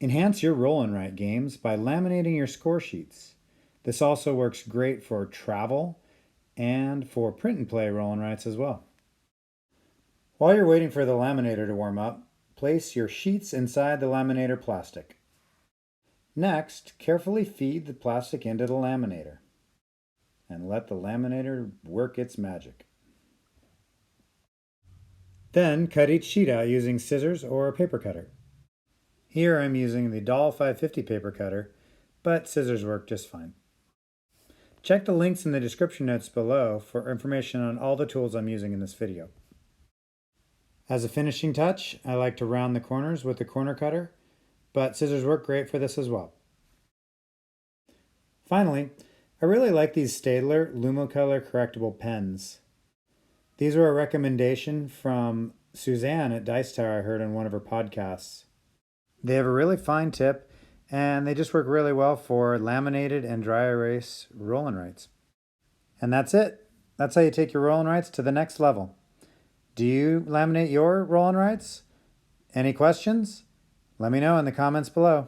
Enhance your roll and write games by laminating your score sheets. This also works great for travel and for print and play roll and writes as well. While you're waiting for the laminator to warm up, place your sheets inside the laminator plastic. Next, carefully feed the plastic into the laminator and let the laminator work its magic. Then cut each sheet out using scissors or a paper cutter. Here I'm using the Doll 550 paper cutter, but scissors work just fine. Check the links in the description notes below for information on all the tools I'm using in this video. As a finishing touch, I like to round the corners with the corner cutter, but scissors work great for this as well. Finally, I really like these Staedtler Lumocolor correctable pens. These were a recommendation from Suzanne at Dice Tower I heard on one of her podcasts. They have a really fine tip and they just work really well for laminated and dry erase roll and writes. And that's it. That's how you take your roll and writes to the next level. Do you laminate your roll and writes? Any questions? Let me know in the comments below.